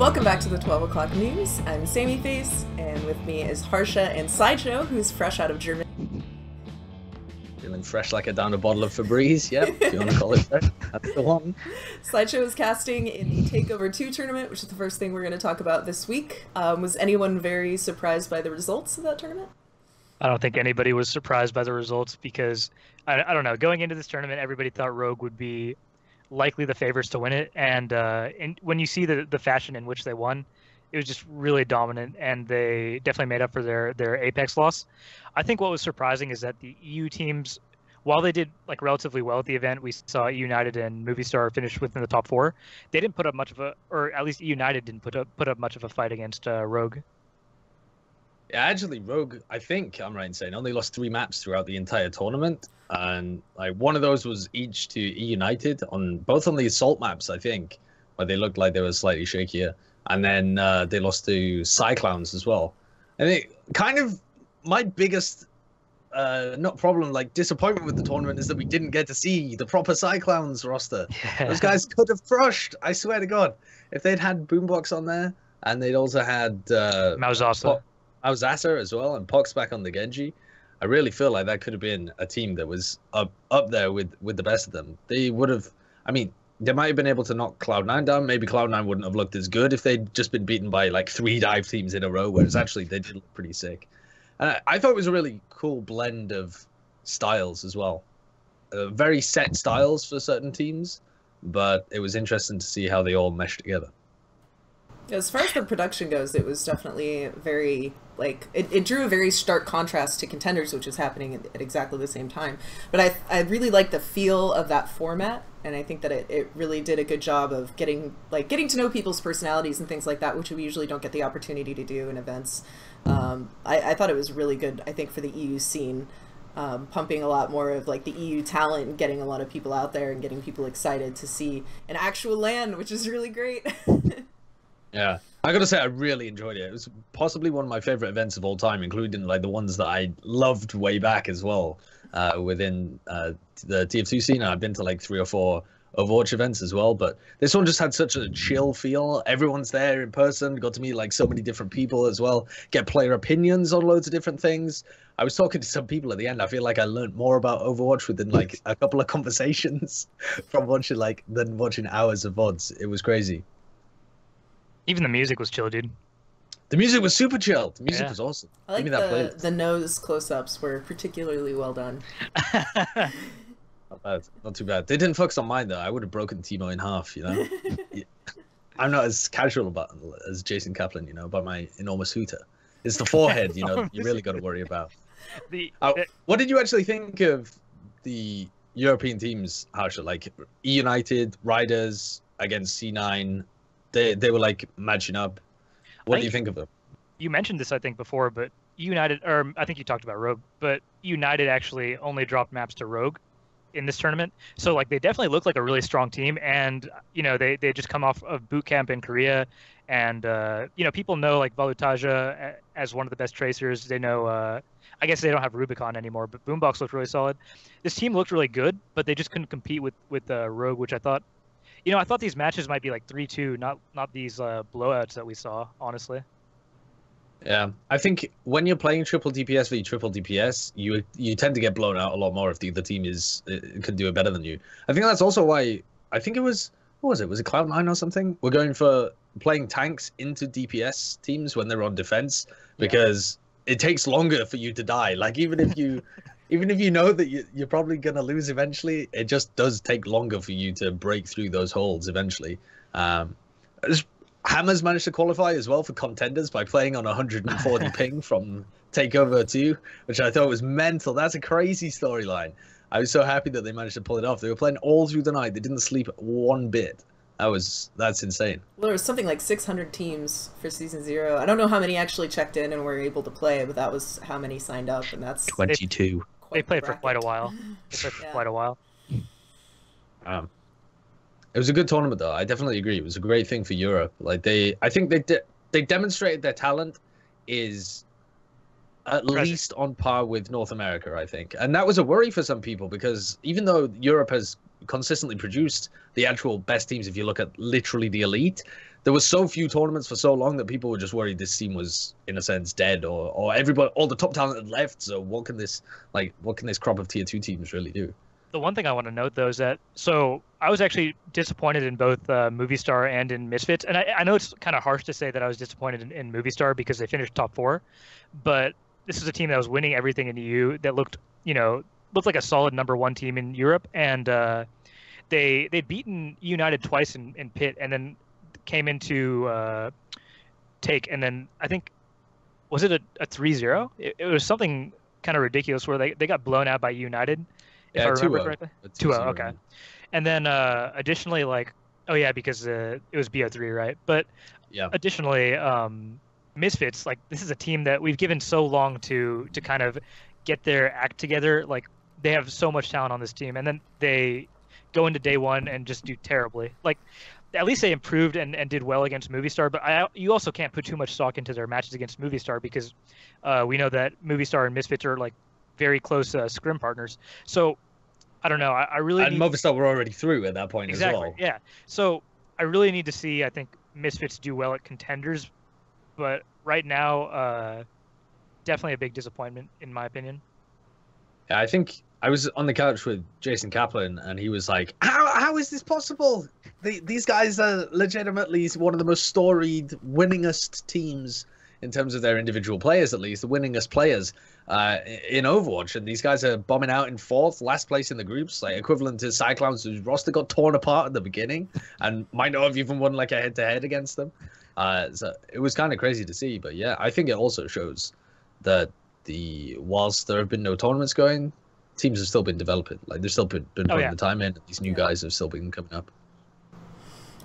Welcome back to the 12 o'clock news. I'm Sammy Face, and with me is Harsha and Sideshow, who's fresh out of Germany. Feeling fresh like I downed a bottle of Febreze, yeah, if you want to call it fresh, that's the one. Sideshow is casting in the TakeOver 2 tournament, which is the first thing we're going to talk about this week. Was anyone very surprised by the results of that tournament? I don't think anybody was surprised by the results because, I don't know, going into this tournament, everybody thought Rogue would be likely the favorites to win it, and when you see the fashion in which they won, it was just really dominant, and they definitely made up for their Apex loss. I think what was surprising is that the EU teams, while they did like relatively well at the event, we saw United and Movistar finish within the top 4. They didn't put up much of a, or at least United didn't put up much of a fight against Rogue. Yeah, actually, Rogue, I think I'm right in saying, only lost 3 maps throughout the entire tournament, and like one of those was each to E United on both on the assault maps, I think, where they looked like they were slightly shakier, and then they lost to Cyclones as well. And it kind of my biggest not problem, like disappointment with the tournament is that we didn't get to see the proper Cyclones roster. Yeah. Those guys could have crushed. I swear to God, if they'd had Boombox on there, and they'd also had Mauzasa as well, and Pox back on the Genji, I really feel like that could have been a team that was up there with the best of them. They would have, I mean, they might have been able to knock Cloud9 down. Maybe Cloud9 wouldn't have looked as good if they'd just been beaten by like 3 dive teams in a row, whereas actually they did look pretty sick. And I thought it was a really cool blend of styles as well. Very set styles for certain teams, but it was interesting to see how they all meshed together. As far as the production goes, it was definitely very, like, it drew a very stark contrast to Contenders, which was happening at exactly the same time. But I really like the feel of that format, and I think that it really did a good job of getting to know people's personalities and things like that, which we usually don't get the opportunity to do in events. I thought it was really good, I think, for the EU scene, pumping a lot more of like the EU talent and getting a lot of people out there and getting people excited to see an actual LAN, which is really great. Yeah, I gotta say I really enjoyed it. It was possibly one of my favorite events of all time, including like the ones that I loved way back as well. Within the TF2 scene, I've been to like 3 or 4 Overwatch events as well, but this one just had such a chill feel. Everyone's there in person, got to meet like so many different people as well, get player opinions on loads of different things. I was talking to some people at the end. I feel like I learned more about Overwatch within like a couple of conversations from watching than watching hours of VODs. It was crazy. Even the music was chill, dude. The music was super chill. The music was awesome. I like the nose close-ups were particularly well done. Not bad. Not too bad. They didn't focus on mine, though. I would have broken Timo in half, you know? Yeah. I'm not as casual about as Jason Kaplan, you know, about my enormous hooter. It's the forehead, you know, you really got to worry about. What did you actually think of the European teams, Harsha? Like, E United, Riders against C9... They were like matching up. What do you think of them? You mentioned this, I think, before, but United, or I think you talked about Rogue, but United actually only dropped maps to Rogue in this tournament. So like they definitely look like a really strong team, and you know they just come off of boot camp in Korea, and you know people know like Valutaja as one of the best tracers. They know I guess they don't have Rubicon anymore, but Boombox looked really solid. This team looked really good, but they just couldn't compete with Rogue, which I thought. You know, I thought these matches might be like 3-2, not these blowouts that we saw, honestly. Yeah, I think when you're playing triple DPS v triple DPS, you tend to get blown out a lot more if the other team can do it better than you. I think that's also why I think it was what was it? Was it Cloud9 or something? We're going for playing tanks into DPS teams when they're on defense because it takes longer for you to die. Like even if you. Even if you know that you're probably going to lose eventually, it just does take longer for you to break through those holds eventually. Hammers managed to qualify as well for Contenders by playing on 140 ping from TakeOver 2, which I thought was mental. That's a crazy storyline. I was so happy that they managed to pull it off. They were playing all through the night. They didn't sleep one bit. That's insane. Well, there was something like 600 teams for Season 0. I don't know how many actually checked in and were able to play, but that was how many signed up, and that's 22. They played for quite a while. It was a good tournament, though. I definitely agree. It was a great thing for Europe. Like I think they demonstrated their talent is at least on par with North America, I think, and that was a worry for some people because even though Europe has consistently produced the actual best teams, if you look at literally the elite, there were so few tournaments for so long that people were just worried this team was in a sense dead, or everybody, all the top talent had left. So what can this crop of tier 2 teams really do? The one thing I want to note, though, is that so I was actually disappointed in both Movie Star and in Misfits. And I know it's kind of harsh to say that I was disappointed in Movie Star because they finished top 4. But this is a team that was winning everything in the EU that looked like a solid #1 team in Europe. And they'd beaten United twice in Pit and then came into Take. And then I think, was it a 3-0? It was something kind of ridiculous where they got blown out by United. If I remember correctly. 2-0, okay. And then additionally, because it was BO3, right? But additionally, Misfits, this is a team that we've given so long to kind of get their act together. Like, they have so much talent on this team, and then they go into day one and just do terribly. Like, at least they improved and did well against Movie Star, but you also can't put too much stock into their matches against Movie Star because we know that Movie Star and Misfits are very close scrim partners. So I don't know. I really and Movistar were already through at that point as well. Yeah. So I really need to see, I think, Misfits do well at Contenders, but right now, definitely a big disappointment in my opinion. Yeah, I think I was on the couch with Jason Kaplan, and he was like, "How is this possible? These guys are legitimately one of the most storied, winningest teams." In terms of their individual players, at least, the winningest players in Overwatch. And these guys are bombing out in 4th, last place in the groups, equivalent to Cyclones, whose roster got torn apart at the beginning and might not have even won a head-to-head against them. So it was kind of crazy to see. But yeah, I think it also shows that whilst there have been no tournaments going, teams have still been developing. They've still been putting the time in, and these new guys have still been coming up.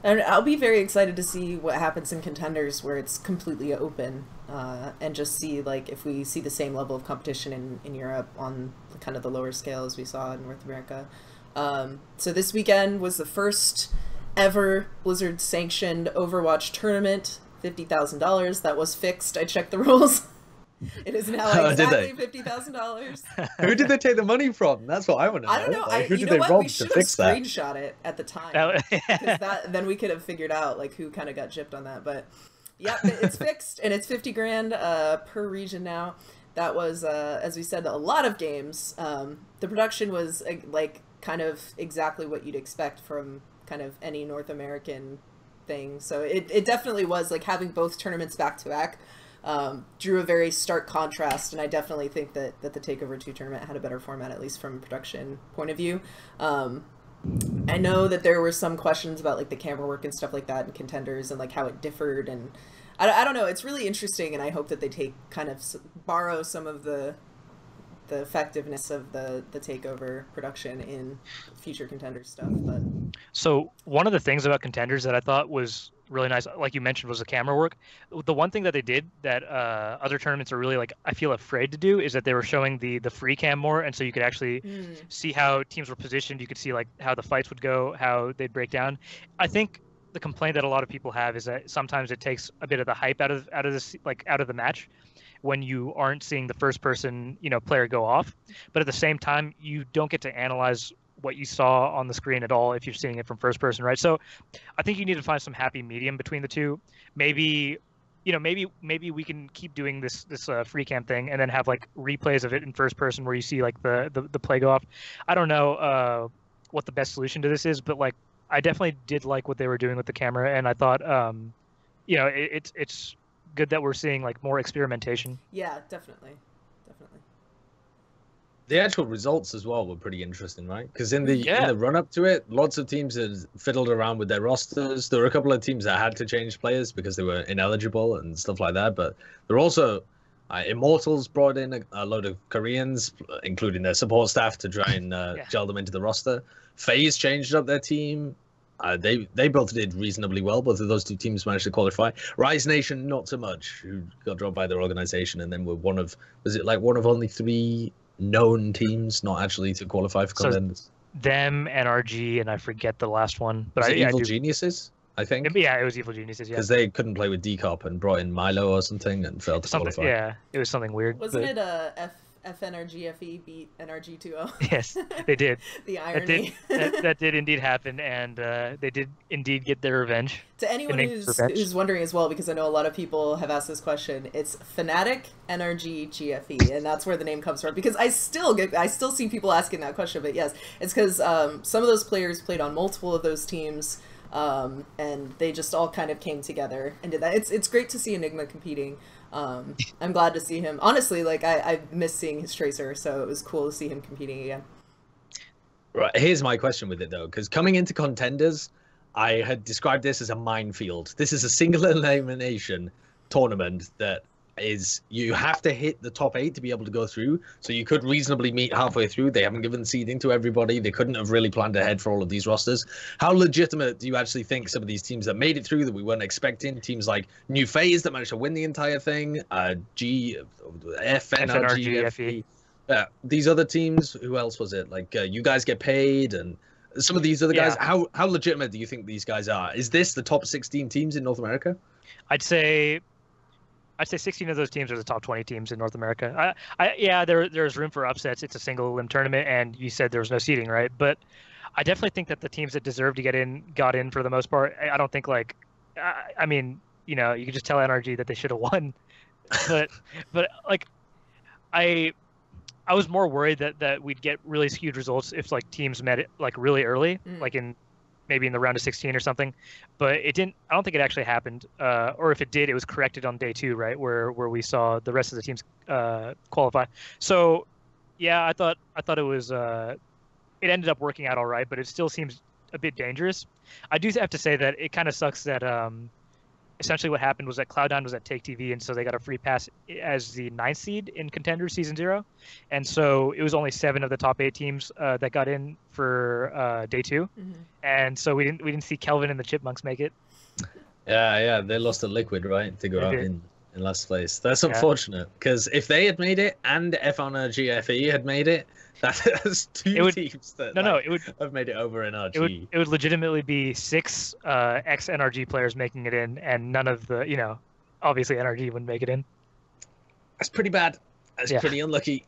And I'll be very excited to see what happens in Contenders where it's completely open and just see if we see the same level of competition in Europe on kind of the lower scale as we saw in North America. So this weekend was the first ever Blizzard sanctioned Overwatch tournament, $50,000. That was fixed. I checked the rules. It is now exactly $50,000. Who did they take the money from? That's what I want to know. I don't know. Who did they rob we should to have fix that? screenshot it at the time, because then we could have figured out who kind of got gypped on that. But yeah, it's fixed, and it's 50 grand per region now. That was, as we said, a lot of games. The production was kind of exactly what you'd expect from kind of any North American thing. So it definitely was having both tournaments back to back. Drew a very stark contrast, and I definitely think that the TakeOver 2 tournament had a better format, at least from a production point of view. I know that there were some questions about the camera work and stuff like that in Contenders and how it differed, and I don't know. It's really interesting, and I hope that they borrow some of the effectiveness of the TakeOver production in future Contenders stuff. But so one of the things about Contenders that I thought was really nice, like you mentioned, was the camera work. The one thing that they did that other tournaments are really I feel afraid to do is that they were showing the free cam more, and so you could actually see how teams were positioned. You could see how the fights would go, how they'd break down. I think the complaint that a lot of people have is that sometimes it takes a bit of the hype out of the match when you aren't seeing the first person player go off, but at the same time you don't get to analyze what you saw on the screen at all if you're seeing it from first person, right? So I think you need to find some happy medium between the two. Maybe maybe we can keep doing this free cam thing and then have replays of it in first person where you see the play go off. I don't know what the best solution to this is, but I definitely did like what they were doing with the camera, and I thought it's good that we're seeing more experimentation. Yeah, definitely. The actual results as well were pretty interesting, right? Because in the run-up to it, lots of teams had fiddled around with their rosters. There were a couple of teams that had to change players because they were ineligible and stuff like that. But there were also Immortals brought in a load of Koreans, including their support staff, to try and gel them into the roster. FaZe changed up their team. They both did reasonably well. Both of those two teams managed to qualify. Rise Nation, not so much, who got dropped by their organization, and then were one of only 3 known teams not actually to qualify for Contenders. Them, NRG, and I forget the last one. But Evil Geniuses, I think. Yeah, it was Evil Geniuses, yeah. Because they couldn't play with Decop and brought in Milo or something and failed to qualify. Yeah, it was something weird. Wasn't it FNRGFE beat NRG 2-0. Yes, they did. The irony. That did indeed happen, and they did indeed get their revenge. To anyone who's wondering as well, because I know a lot of people have asked this question, it's Fnatic NRG GFE, and that's where the name comes from. Because I still see people asking that question, but yes, it's because some of those players played on multiple of those teams. And they just all kind of came together and did that. It's great to see Enigma competing. I'm glad to see him. Honestly, like I miss seeing his Tracer, so it was cool to see him competing again. Right, here's my question with it though, because coming into Contenders, I had described this as a minefield. This is a single elimination tournament that is, you have to hit the top 8 to be able to go through. So you could reasonably meet halfway through. They haven't given seeding to everybody. They couldn't have really planned ahead for all of these rosters. How legitimate do you actually think some of these teams that made it through that we weren't expecting, teams like New Phase that managed to win the entire thing, FNRG, these other teams, who else was it? Like you guys get paid, and some of these other guys, how legitimate do you think these guys are? Is this the top 16 teams in North America? I'd say 16 of those teams are the top 20 teams in North America. There's room for upsets. It's a single limb tournament, and you said there was no seeding, right? But I definitely think that the teams that deserve to get in got in for the most part. I don't think like, I mean, you know, you could just tell NRG that they should have won, but like, I was more worried that we'd get really skewed results if like teams met it like really early, like maybe in the round of 16 or something, but it didn't. I don't think it actually happened, or if it did, it was corrected on day 2, right, where we saw the rest of the teams qualify. So, yeah, I thought it was. It ended up working out all right, but it still seems a bit dangerous. I do have to say that it kind of sucks that essentially what happened was that Cloud9 was at Take TV, and so they got a free pass as the 9th seed in Contenders Season 0, and so it was only 7 of the top 8 teams that got in for day 2, and so we didn't see Kelvin and the Chipmunks make it. Yeah, they lost to Liquid, right, to go out in last place. That's unfortunate, because if they had made it and FNRGFE had made it, that's 2 teams that it would have made it over NRG. It would legitimately be 6 ex-NRG players making it in, and none of the, you know, obviously NRG wouldn't make it in. That's pretty bad. That's pretty unlucky.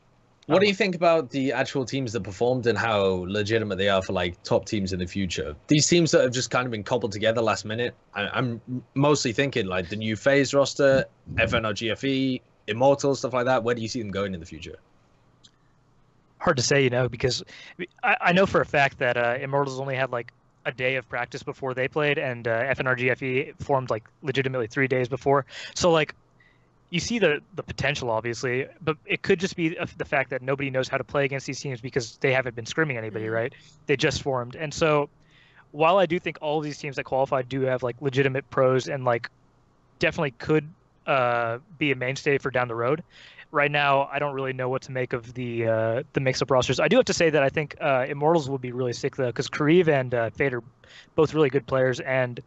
What do you think about the actual teams that performed and how legitimate they are for like top teams in the future? These teams that have just kind of been cobbled together last minute. I'm mostly thinking like the New Phase roster, FNRGFE, Immortal, stuff like that. Where do you see them going in the future? Hard to say, you know, because I know for a fact that Immortals only had like a day of practice before they played, and FNRGFE formed like legitimately 3 days before. So like, you see the potential, obviously, but it could just be the fact that nobody knows how to play against these teams because they haven't been scrimming anybody, right? They just formed. And so while I do think all of these teams that qualified do have like legitimate pros and like definitely could be a mainstay for down the road, right now I don't really know what to make of the mix-up rosters. I do have to say that I think Immortals will be really sick, though, because Kareev and Fade are both really good players. And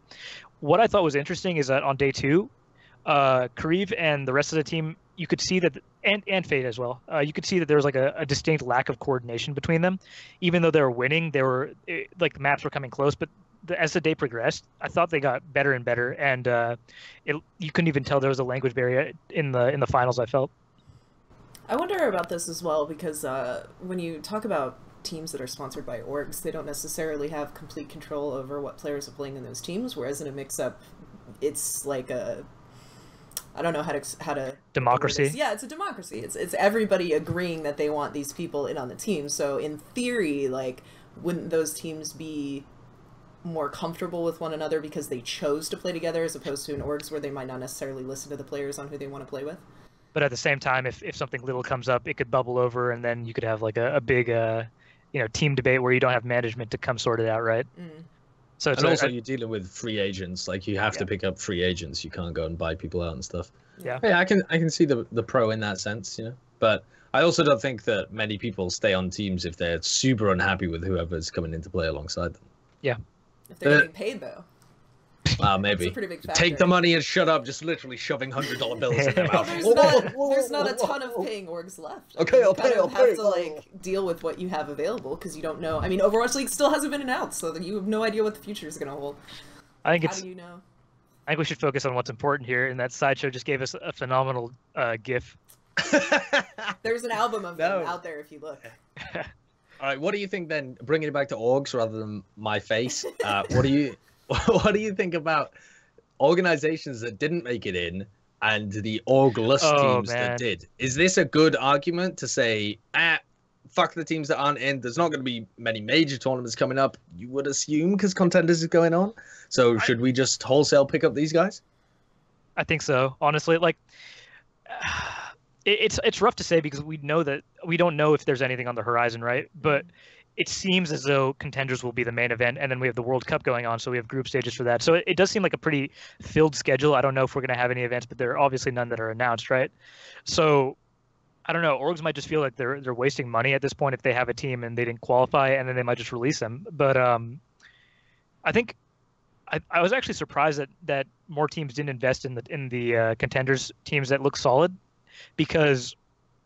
what I thought was interesting is that on day 2, Kareev and the rest of the team, you could see that, and Fade as well, you could see that there was like a distinct lack of coordination between them. Even though they were winning, like the maps were coming close, but as the day progressed, I thought they got better and better, and you couldn't even tell there was a language barrier in the finals, I felt. I wonder about this as well, because when you talk about teams that are sponsored by orgs, they don't necessarily have complete control over what players are playing in those teams, whereas in a mix-up, it's like I don't know how to democracy. Yeah, it's a democracy. It's everybody agreeing that they want these people in on the team. So in theory, like, wouldn't those teams be more comfortable with one another because they chose to play together, as opposed to in orgs where they might not necessarily listen to the players on who they want to play with? But at the same time, if something little comes up, it could bubble over, and then you could have like a big team debate where you don't have management to come sort it out, right? So it's also you're dealing with free agents. Like, you have to pick up free agents. You can't go and buy people out and stuff. Yeah, I can see the pro in that sense, you know. But I also don't think that many people stay on teams if they're super unhappy with whoever's coming in to play alongside them. Yeah, if they're getting paid though. Maybe. That's a pretty big factor. Take the money and shut up. Just literally shoving $100 bills in their mouth. There's not a ton of paying orgs left. Okay, I'll pay. You have to like deal with what you have available, because you don't know. I mean, Overwatch League still hasn't been announced, so you have no idea what the future is going to hold. How do you know? I think we should focus on what's important here, and that Sideshow just gave us a phenomenal GIF There's an album of them out there if you look. All right, what do you think then? Bringing it back to orgs rather than my face. What do you think about organizations that didn't make it in and the orgless teams that did? Is this a good argument to say, fuck the teams that aren't in? There's not going to be many major tournaments coming up, you would assume, because Contenders is going on. So should we just wholesale pick up these guys? I think so. Honestly, like, it's rough to say because we don't know if there's anything on the horizon, right? But it seems as though Contenders will be the main event, and then we have the World Cup going on, so we have group stages for that. So it does seem like a pretty filled schedule. I don't know if we're going to have any events, but there are obviously none that are announced, right? So I don't know. Orgs might just feel like they're wasting money at this point if they have a team and they didn't qualify, and then they might just release them. But I think I was actually surprised that more teams didn't invest in the Contenders teams that look solid, because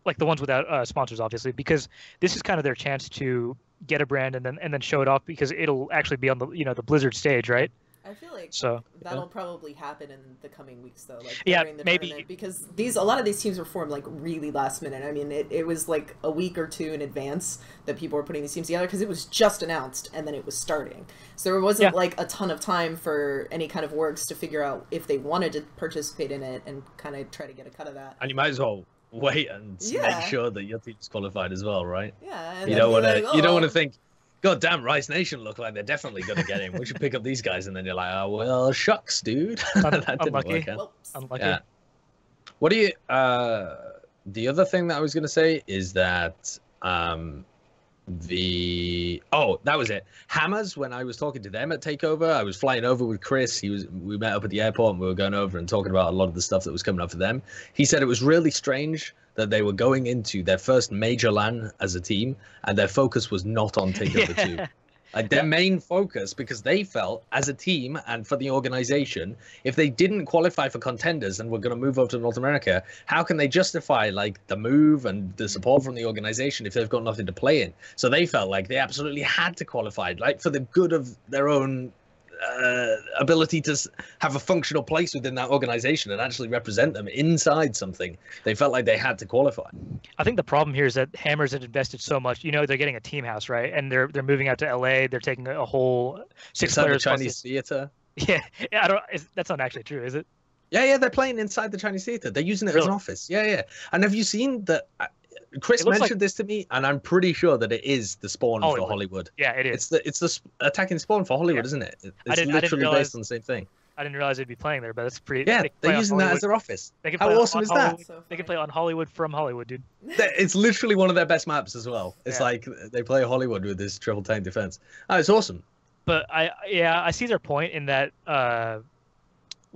like the ones without sponsors, obviously, because this is kind of their chance to get a brand and then show it off, because it'll actually be on the the Blizzard stage, right? I feel like so that'll probably happen in the coming weeks, though. Like during the maybe tournament, because a lot of these teams were formed like really last minute. I mean, it was like a week or two in advance that people were putting these teams together, because it was just announced and then it was starting. So there wasn't like a ton of time for any kind of orgs to figure out if they wanted to participate in it and kind of try to get a cut of that. And you might as well wait and make sure that your team's qualified as well, right? Yeah. And you don't want to think, God damn, Rice Nation look like they're definitely going to get in. We should pick up these guys. And then you're like, oh, well, shucks, dude. That didn't work out. Unlucky. Yeah. What do you... the other thing that I was going to say is that that was it. Hammers, when I was talking to them at TakeOver, I was flying over with Chris. We met up at the airport and we were going over and talking about a lot of the stuff that was coming up for them. He said it was really strange that they were going into their first major LAN as a team, and their focus was not on TakeOver 2. Like their main focus, because they felt as a team and for the organization, if they didn't qualify for Contenders and were going to move over to North America, how can they justify like the move and the support from the organization if they've got nothing to play in? So they felt like they absolutely had to qualify, like for the good of their own ability to have a functional place within that organization and actually represent them inside something. They felt like they had to qualify. I think the problem here is that Hammers had invested so much. They're getting a team house, right? And they're moving out to LA. They're taking a whole 6 players. The Chinese theater. Yeah, that's not actually true, is it? Yeah, they're playing inside the Chinese theater. They're using it as an office. Yeah. And have you seen that? Chris mentioned this to me, and I'm pretty sure that it is the spawn for Hollywood. Yeah, it is. It's the attacking spawn for Hollywood, isn't it? It's literally based on the same thing. I didn't realize they'd be playing there, but that's pretty. Yeah, they're using that as their office. How awesome is that? They can play on Hollywood from Hollywood, dude. It's literally one of their best maps as well. It's like they play Hollywood with this triple tank defense. Oh, it's awesome. But I see their point in that.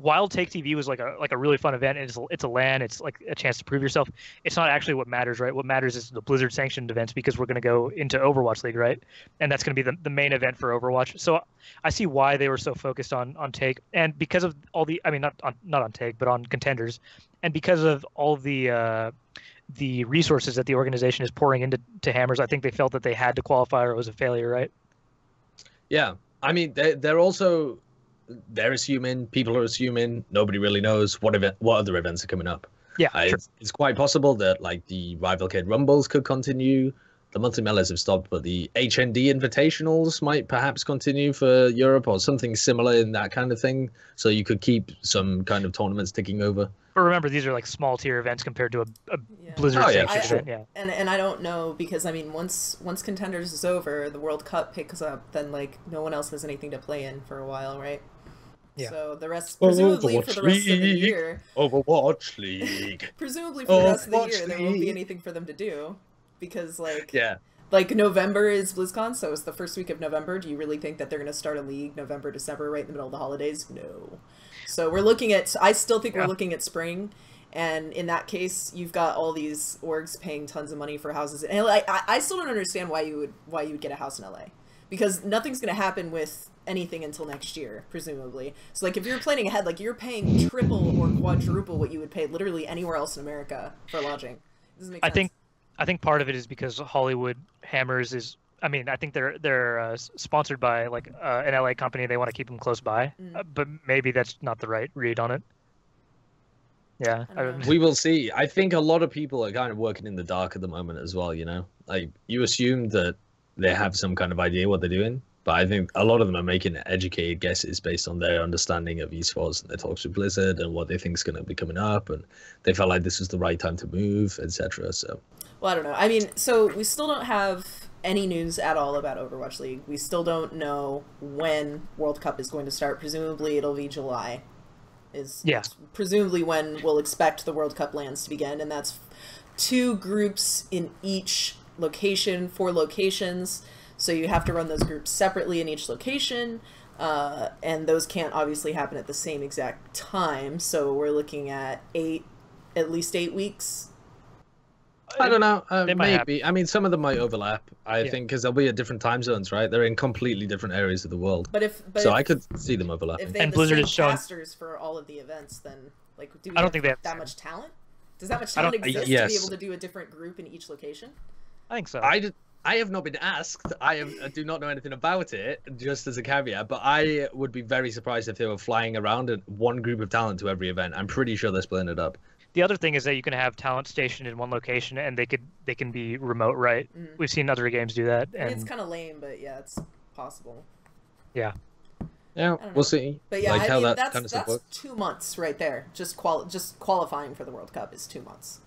While Take TV was like a really fun event, and it's a LAN, it's like a chance to prove yourself. It's not actually what matters, right? What matters is the Blizzard sanctioned events, because we're going to go into Overwatch League, right? And that's going to be the main event for Overwatch. So I see why they were so focused on Take, and because of all the, I mean, not on Take, but on Contenders, and because of all the resources that the organization is pouring into Hammers, I think they felt that they had to qualify or it was a failure, right? Yeah, I mean they're also. They're assuming, people are assuming, nobody really knows what other events are coming up. Yeah, it's quite possible that like the Rivalcade Rumbles could continue. The monthly melees have stopped, but the HND Invitationals might perhaps continue for Europe or something similar in that kind of thing. So you could keep some kind of tournaments ticking over. But remember, these are like small tier events compared to a Blizzard event. Yeah. And I don't know, because I mean, once Contenders is over, the World Cup picks up, then like no one else has anything to play in for a while, right? Yeah. So the rest, presumably for the rest of the year, Overwatch League. Presumably for the rest of the year, there won't be anything for them to do, because like November is BlizzCon, so it's the first week of November. Do you really think that they're going to start a league November, December, right in the middle of the holidays? No. So we're looking at. I still think we're looking at spring. And in that case, you've got all these orgs paying tons of money for houses, and I still don't understand why you would get a house in LA, because nothing's going to happen with anything until next year, presumably. So like if you're planning ahead, like you're paying triple or quadruple what you would pay literally anywhere else in America for lodging. Doesn't make sense. I think part of it is because Hollywood Hammers is. I mean, I think they're sponsored by like an LA company. They want to keep them close by, but maybe that's not the right read on it. Yeah, I don't know. We will see. I think a lot of people are kind of working in the dark at the moment as well, you know? Like, you assume that they have some kind of idea what they're doing, but I think a lot of them are making educated guesses based on their understanding of esports and their talks with Blizzard and what they think is going to be coming up, and they felt like this was the right time to move, etc. So, Well, I don't know. I mean, so we still don't have any news at all about Overwatch League. We still don't know when World Cup is going to start. Presumably it'll be July. Is presumably when we'll expect the World Cup lands to begin, and that's 2 groups in each location, 4 locations. So you have to run those groups separately in each location, and those can't obviously happen at the same exact time. So we're looking at at least 8 weeks. I don't know. Maybe. I mean, some of them might overlap. I think because they'll be at different time zones, right? They're in completely different areas of the world. I could see them overlapping. If they have the same casters for all of the events, then like, do we I don't think they have that much talent? Does that much talent exist to be able to do a different group in each location? I think so. I have not been asked. I do not know anything about it, just as a caveat. But I would be very surprised if they were flying around at one group of talent to every event. I'm pretty sure they're splitting it up. The other thing is that you can have talent stationed in one location and they can be remote, right? We've seen other games do that. And it's kind of lame, but yeah, it's possible. Yeah. Yeah, we'll see. But yeah, like I mean, that's 2 months right there. Just qualifying for the World Cup is 2 months,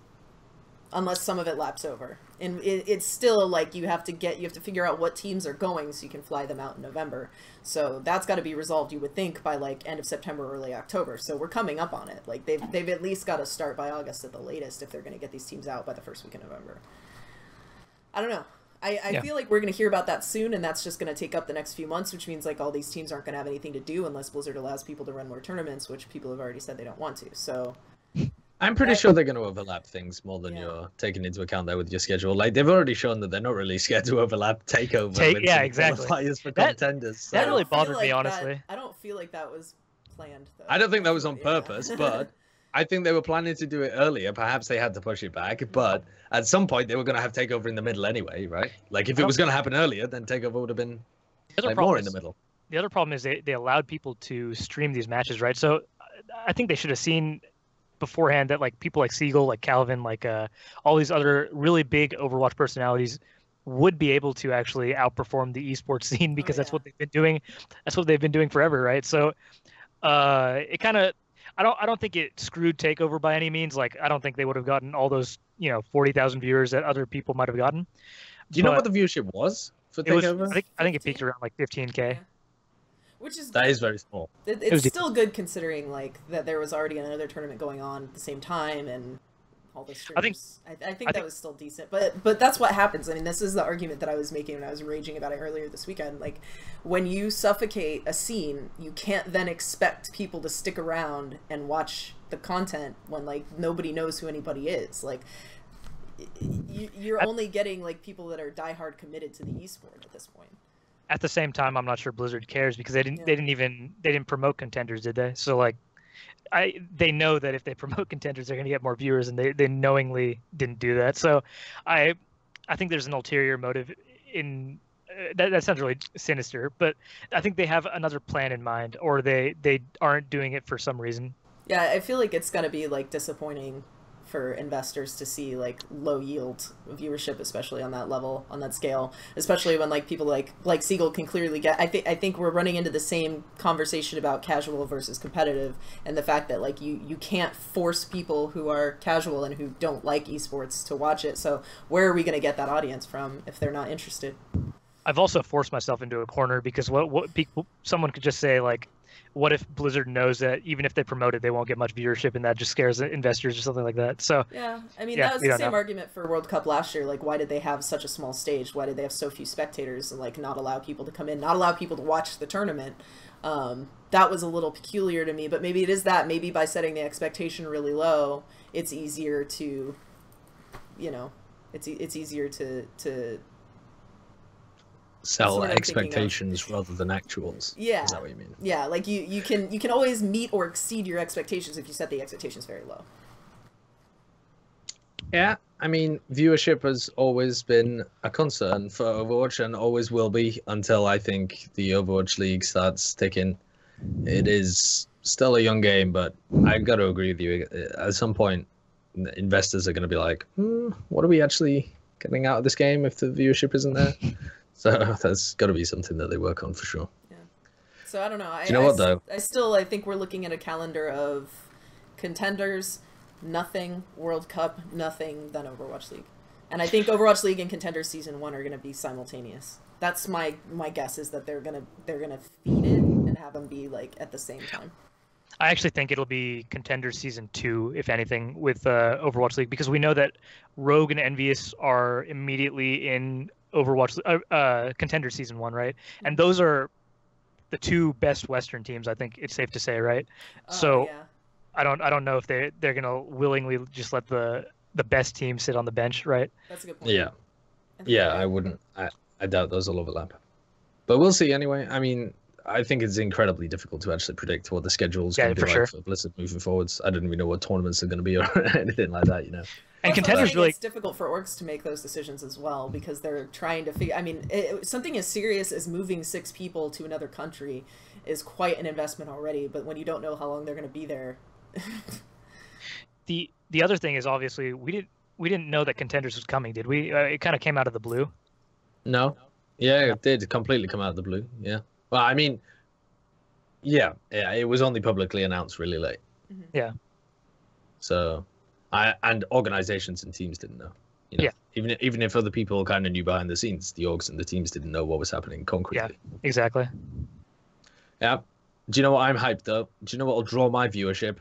unless some of it laps over. And it's still like you have to figure out what teams are going so you can fly them out in November. So that's got to be resolved, you would think, by like end of September, early October. So we're coming up on it. Like they've at least got to start by August at the latest if they're going to get these teams out by the first week of November. I don't know. I feel like we're going to hear about that soon, and that's just going to take up the next few months, which means like all these teams aren't going to have anything to do unless Blizzard allows people to run more tournaments, which people have already said they don't want to. So I'm pretty sure they're going to overlap things more than you're taking into account there with your schedule. Like, they've already shown that they're not really scared to overlap TakeOver with exactly. qualifiers for Contenders. So. That really bothered me, honestly. I don't feel like that was planned, though. I don't think that was on purpose, but I think they were planning to do it earlier. Perhaps they had to push it back, but at some point they were going to have TakeOver in the middle anyway, right? Like, if it was going to happen earlier, then TakeOver would have been like, more in the middle. The other problem is they allowed people to stream these matches, right? So I think they should have seen beforehand that like people like Siegel, like Calvin, like all these other really big Overwatch personalities would be able to actually outperform the esports scene because that's what they've been doing. That's what they've been doing forever, right? So it kind of I don't think it screwed TakeOver by any means. Like I don't think they would have gotten all those 40,000 viewers that other people might have gotten. Do you know what the viewership was for TakeOver? I think it peaked around like 15K. Yeah. Which is that is very small. It's still good considering like that there was already another tournament going on at the same time and all the streams. I think that was still decent, but that's what happens. I mean, this is the argument that I was making when I was raging about it earlier this weekend. Like, when you suffocate a scene, you can't then expect people to stick around and watch the content when like nobody knows who anybody is. Like, you're only getting like people that are diehard committed to the esport at this point. At the same time, I'm not sure Blizzard cares because they didn't promote Contenders, did they? So like, they know that if they promote Contenders, they're going to get more viewers, and they knowingly didn't do that. So I think there's an ulterior motive in that sounds really sinister, but I think they have another plan in mind, or they aren't doing it for some reason. Yeah, I feel like it's going to be like disappointing for investors to see like low yield viewership, especially on that level, on that scale, especially when like people like Siegel can clearly get. I think we're running into the same conversation about casual versus competitive, and the fact that like you can't force people who are casual and who don't like esports to watch it. So where are we going to get that audience from if they're not interested? I've also forced myself into a corner because someone could just say like, what if Blizzard knows that even if they promote it, they won't get much viewership, and that just scares investors or something like that? So yeah, I mean, that was the same argument for World Cup last year. Like, why did they have such a small stage? Why did they have so few spectators and like not allow people to come in, not allow people to watch the tournament? That was a little peculiar to me, but maybe it is that. Maybe by setting the expectation really low, it's easier to, it's easier to sell expectations rather than actuals. Yeah. Is that what you mean? Yeah, like you can always meet or exceed your expectations if you set the expectations very low. Yeah, I mean, viewership has always been a concern for Overwatch and always will be until I think the Overwatch League starts ticking. It is still a young game, but I got to agree with you. At some point, investors are going to be like, what are we actually getting out of this game if the viewership isn't there? So that's got to be something that they work on for sure. Yeah. So I don't know. Do you know what though? I think we're looking at a calendar of Contenders, nothing, World Cup, nothing, then Overwatch League. And I think Overwatch League and Contenders Season 1 are going to be simultaneous. That's my guess, is that they're gonna feed it and have them be like at the same time. I actually think it'll be Contenders Season 2, if anything, with Overwatch League, because we know that Rogue and Envious are immediately in Overwatch Contenders Season 1, right? And those are the two best Western teams, I think it's safe to say, right? So yeah. I don't know if they're gonna willingly just let the best team sit on the bench, right? That's a good point. Yeah. Yeah, I wouldn't. I doubt those will overlap. But we'll see anyway. I mean, I think it's incredibly difficult to actually predict what the schedule's going to be like for Blizzard moving forwards. I don't even know what tournaments are going to be or anything like that, you know. And Contenders really... It's difficult for orgs to make those decisions as well, because they're trying to figure... I mean, something as serious as moving 6 people to another country is quite an investment already, but when you don't know how long they're going to be there... The other thing is, obviously, we didn't know that Contenders was coming, did we? It kind of came out of the blue. No. Yeah, it did completely come out of the blue, yeah. Well, I mean, yeah, it was only publicly announced really late. Mm-hmm. Yeah. So, and organizations and teams didn't know. You know? Yeah. Even if other people kind of knew behind the scenes, the orgs and the teams didn't know what was happening concretely. Yeah, exactly. Yeah. Do you know what I'm hyped up? Do you know what will draw my viewership?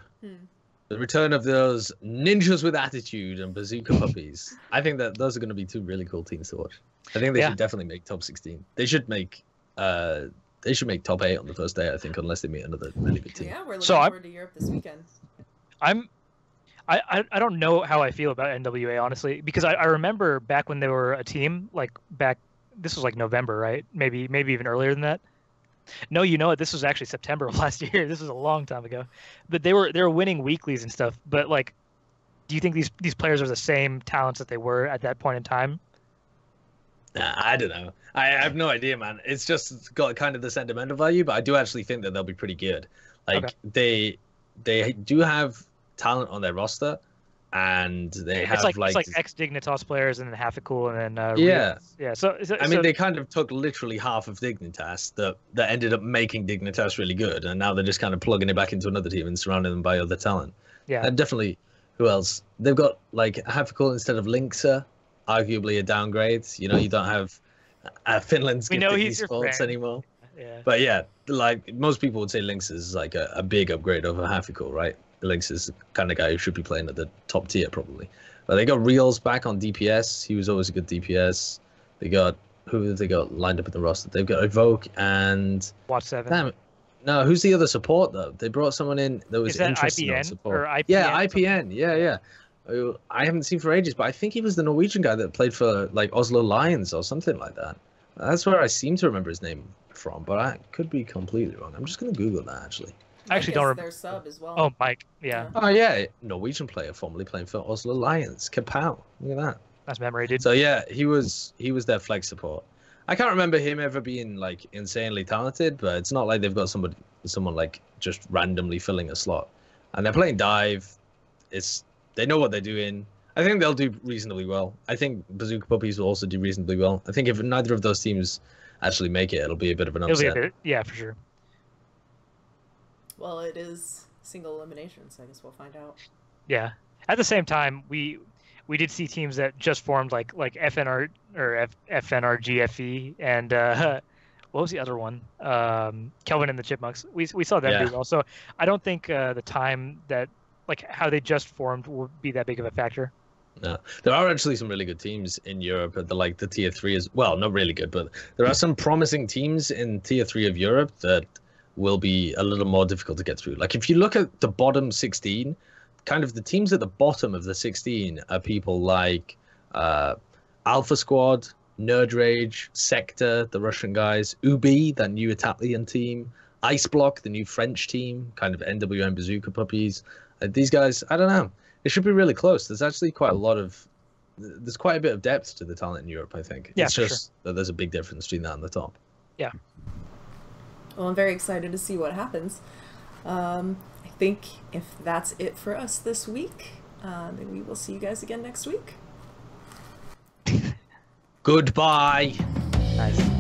The return of those ninjas with attitude and bazooka puppies. I think that those are going to be 2 really cool teams to watch. I think they should definitely make top 16. They should make top 8 on the first day, I think, unless they meet another really good team. Yeah, we're looking forward to Europe this weekend. I don't know how I feel about NWA, honestly, because I remember back when they were a team, this was like November, right? Maybe even earlier than that. No, you know what? This was actually September of last year. This was a long time ago. But they were winning weeklies and stuff. But like, do you think these players are the same talents that they were at that point in time? I don't know. I have no idea, man. It's just got kind of the sentimental value, but I do actually think that they'll be pretty good. Like they do have talent on their roster, and they have it's like ex Dignitas players and then Half-Cool and then yeah. So I mean, they kind of took literally half of Dignitas that ended up making Dignitas really good, and now they're just kind of plugging it back into another team and surrounding them by other talent. Yeah, and definitely. Who else? They've got like Half-Cool instead of Linkser, arguably a downgrade. You know, you don't have Finland's gifted esports anymore. Yeah. But yeah, like most people would say Linkser is like a big upgrade over Half-Cool, right? Linkser is the kind of guy who should be playing at the top tier probably. But they got Reels back on DPS. He was always a good DPS. They got who have they got lined up in the roster? They've got Evoke and Watch 7. Damn it. No, who's the other support though? They brought someone in that was interesting IPN on support. or IPN? Yeah, IPN. Yeah. Who I haven't seen for ages, but I think he was the Norwegian guy that played for like Oslo Lions or something like that. That's where I seem to remember his name from, but I could be completely wrong. I'm just gonna Google that actually. I actually don't remember their sub as well. Oh, Mike. Yeah. Oh yeah, Norwegian player formerly playing for Oslo Lions. Kapow! Look at that. That's memory, dude. So yeah, he was their flag support. I can't remember him ever being like insanely talented, but it's not like they've got someone like just randomly filling a slot. And they're playing dive. They know what they're doing. I think they'll do reasonably well. I think Bazooka Puppies will also do reasonably well. I think if neither of those teams actually make it, it'll be a bit of an upset. Yeah, for sure. Well, it is single elimination, so I guess we'll find out. Yeah. At the same time, we did see teams that just formed like FNR or FNRGFE and what was the other one? Kelvin and the Chipmunks. We saw them do well. So I don't think the time that like how they just formed will be that big of a factor. No, there are actually some really good teams in Europe at the tier 3 as well. Not really good, but there are some promising teams in tier 3 of Europe that will be a little more difficult to get through. Like if you look at the bottom 16, kind of the teams at the bottom of the 16 are people like Alpha Squad, Nerd Rage, Sector, the Russian guys, Ubi, that new Italian team, Ice Block, the new French team, kind of NWM Bazooka Puppies. These guys, I don't know. It should be really close. There's actually there's quite a bit of depth to the talent in Europe, I think. Yeah, it's just that there's a big difference between that and the top. Yeah. Well, I'm very excited to see what happens. I think if that's it for us this week, then we will see you guys again next week. Goodbye. Nice.